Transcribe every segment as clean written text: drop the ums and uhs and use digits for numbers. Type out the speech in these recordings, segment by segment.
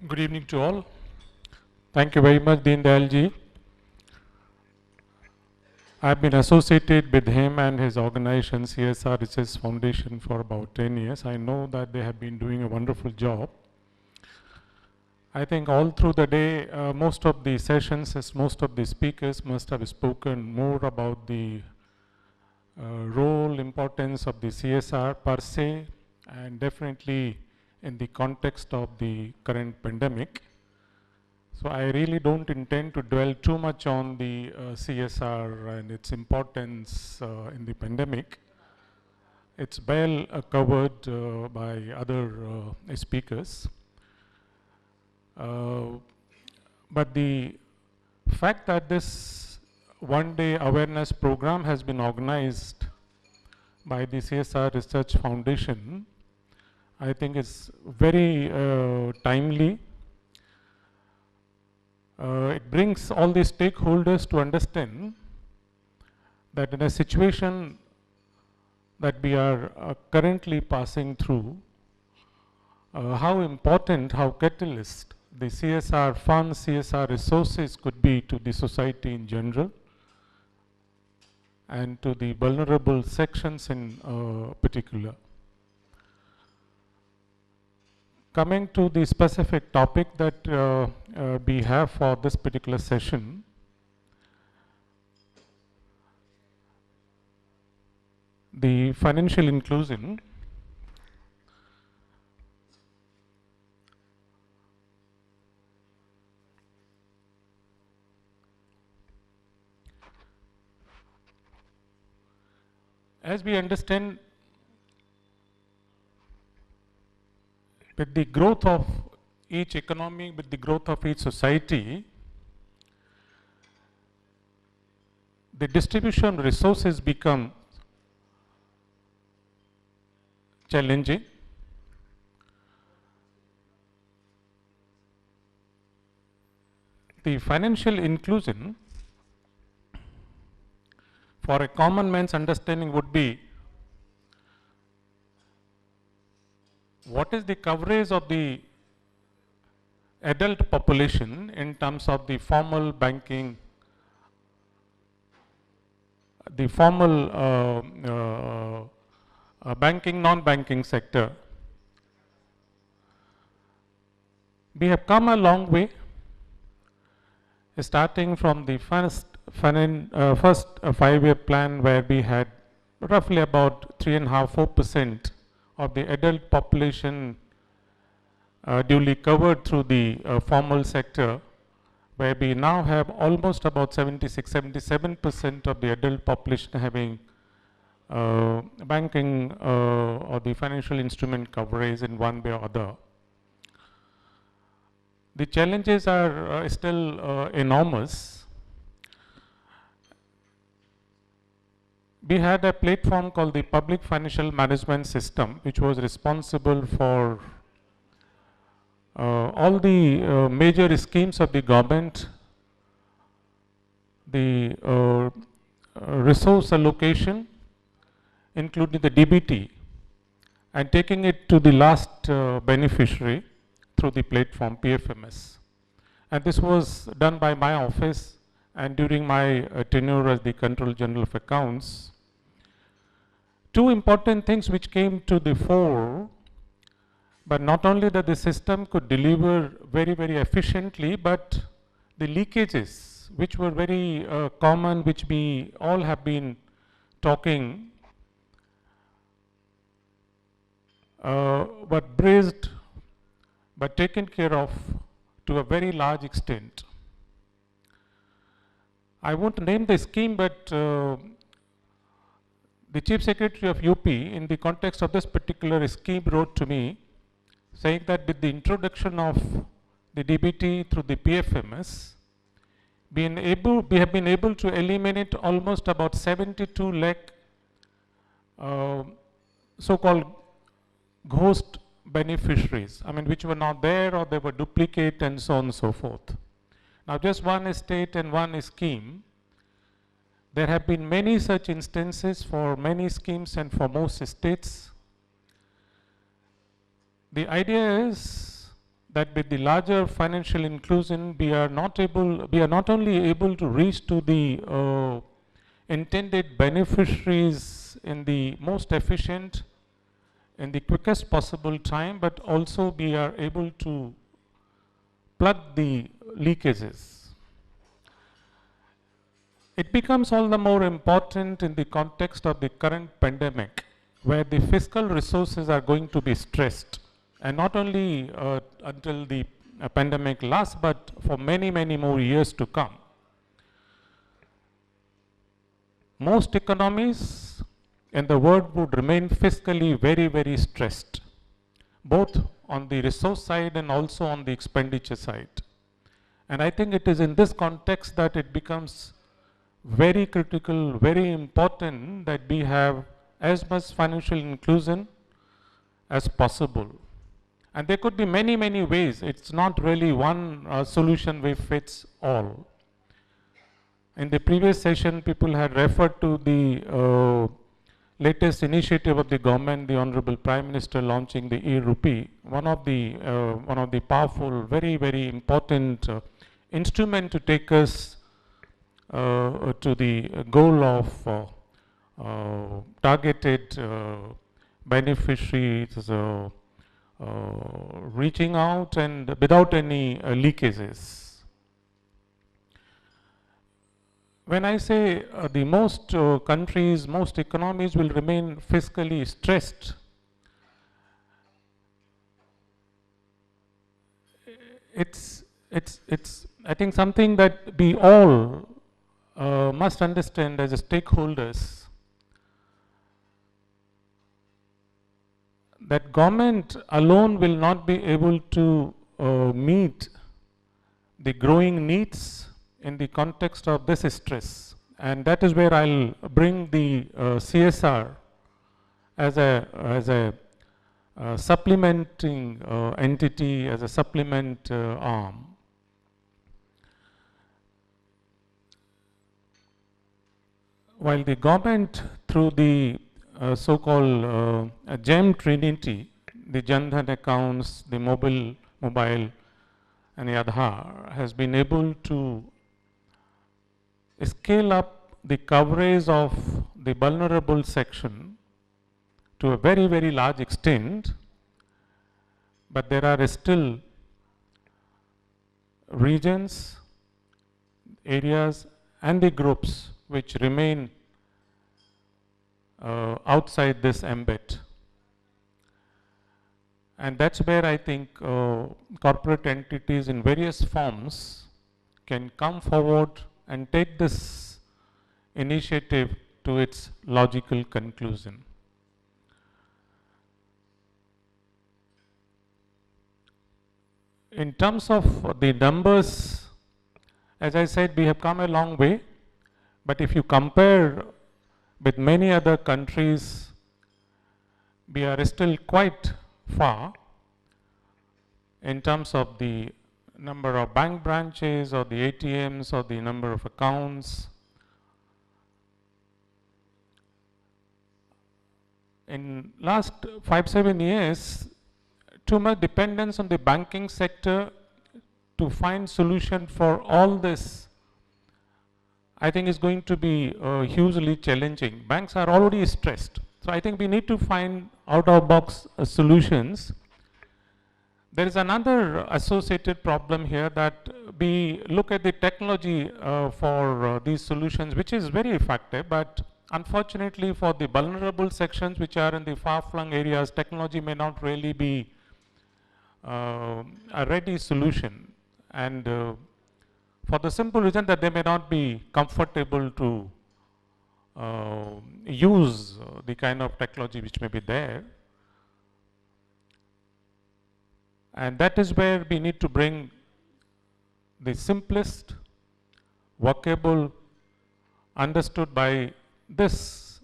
Good evening to all. Thank you very much, Deen Dayal ji. I've been associated with him and his organization CSRRF Foundation for about 10 years. I know that they have been doing a wonderful job. I think all through the day, most of the sessions, as most of the speakers must have spoken more about the role, importance of the CSR per se, and definitely in the context of the current pandemic. So I really don't intend to dwell too much on the CSR and its importance in the pandemic. It's well covered by other speakers. But the fact that this one-day awareness program has been organized by the CSR Research Foundation, I think is very timely. It brings all the stakeholders to understand that in a situation that we are currently passing through, how important, how catalyst the CSR funds, CSR resources could be to the society in general and to the vulnerable sections in particular. Coming to the specific topic that we have for this particular session, the financial inclusion. As we understand, with the growth of each economy, with the growth of each society, the distribution resources become challenging. The financial inclusion for a common man's understanding would be what is the coverage of the adult population in terms of the formal banking, the formal banking, non-banking sector. We have come a long way, starting from the first 5-year plan where we had roughly about 3.5–4% of the adult population duly covered through the formal sector, where we now have almost about 76–77% of the adult population having banking or the financial instrument coverage in one way or other. The challenges are still enormous. We had a platform called the Public Financial Management System, which was responsible for all the major schemes of the government, the resource allocation, including the DBT, and taking it to the last beneficiary through the platform PFMS. And this was done by my office and during my tenure as the Controller General of Accounts. Two important things which came to the fore, but not only that the system could deliver very, very efficiently, but the leakages, which were very common, which we all have been talking, were bridged, but taken care of to a very large extent. I won't name the scheme, but the Chief Secretary of UP, in the context of this particular scheme, wrote to me saying that with the introduction of the DBT through the PFMS, we have been able to eliminate almost about 72 lakh so-called ghost beneficiaries, I mean, which were not there or they were duplicate and so on and so forth. Now, just one state and one scheme. There have been many such instances for many schemes and for most states. The idea is that with the larger financial inclusion, we are not only able to reach to the intended beneficiaries in the most efficient, in the quickest possible time, but also we are able to plug the leakages. It becomes all the more important in the context of the current pandemic, where the fiscal resources are going to be stressed, and not only until the pandemic lasts, but for many, many more years to come. Most economies in the world would remain fiscally very, very stressed, both on the resource side and also on the expenditure side. And I think it is in this context that it becomes very critical, very important that we have as much financial inclusion as possible. And there could be many, many ways. It's not really one solution which fits all. In the previous session, people had referred to the latest initiative of the government, the Honorable Prime Minister launching the e-rupee, one of the powerful, very, very important instrument to take us to the goal of targeted beneficiaries reaching out and without any leakages. When I say the most countries, most economies will remain fiscally stressed, it's I think something that we all must understand as stakeholders, that government alone will not be able to meet the growing needs in the context of this stress. And that is where I'll bring the CSR as a supplementing entity, as a supplement arm. While the government, through the so-called GEM Trinity, the Jan Dhan accounts, the mobile and the Aadhaar, has been able to scale up the coverage of the vulnerable section to a very, very large extent, but there are still regions, areas, and the groups which remain outside this ambit. And that's where I think corporate entities in various forms can come forward and take this initiative to its logical conclusion. In terms of the numbers, as I said, we have come a long way, but if you compare with many other countries, we are still quite far in terms of the number of bank branches or the ATMs or the number of accounts. In last 5-7 years, too much dependence on the banking sector to find solution for all this, I think is going to be hugely challenging. Banks are already stressed. So I think we need to find out-of-box solutions. There is another associated problem here, that we look at the technology for these solutions, which is very effective, but unfortunately for the vulnerable sections which are in the far-flung areas, technology may not really be a ready solution. And for the simple reason that they may not be comfortable to use the kind of technology which may be there. And that is where we need to bring the simplest, workable, understood by this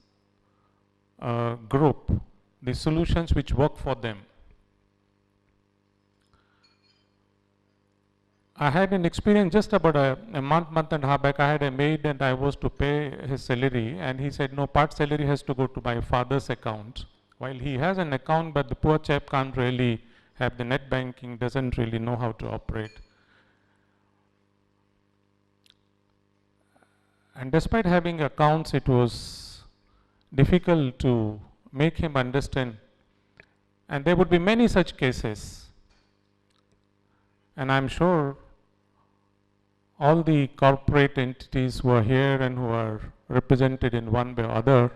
group, the solutions which work for them. I had an experience just about a month and a half back. I had a maid and I was to pay his salary, and he said, no, part salary has to go to my father's account. While he has an account, but the poor chap can't really have the net banking, doesn't really know how to operate. And despite having accounts, it was difficult to make him understand. And there would be many such cases. And I'm sure all the corporate entities who are here and who are represented in one way or other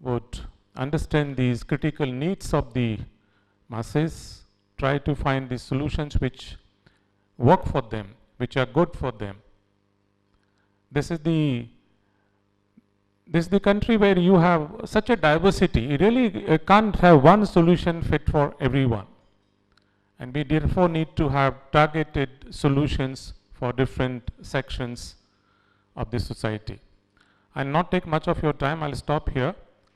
would understand these critical needs of the masses, try to find the solutions which work for them, which are good for them. This is the country where you have such a diversity. You really can't have one solution fit for everyone. And we therefore need to have targeted solutions for different sections of the society. I'll not take much of your time. I'll stop here.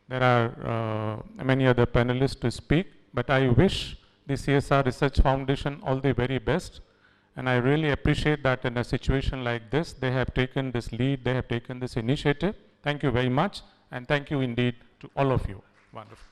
There are many other panelists to speak, but I wish the CSR Research Foundation all the very best. And I really appreciate that in a situation like this, they have taken this lead, they have taken this initiative. Thank you very much, and thank you indeed to all of you. Wonderful.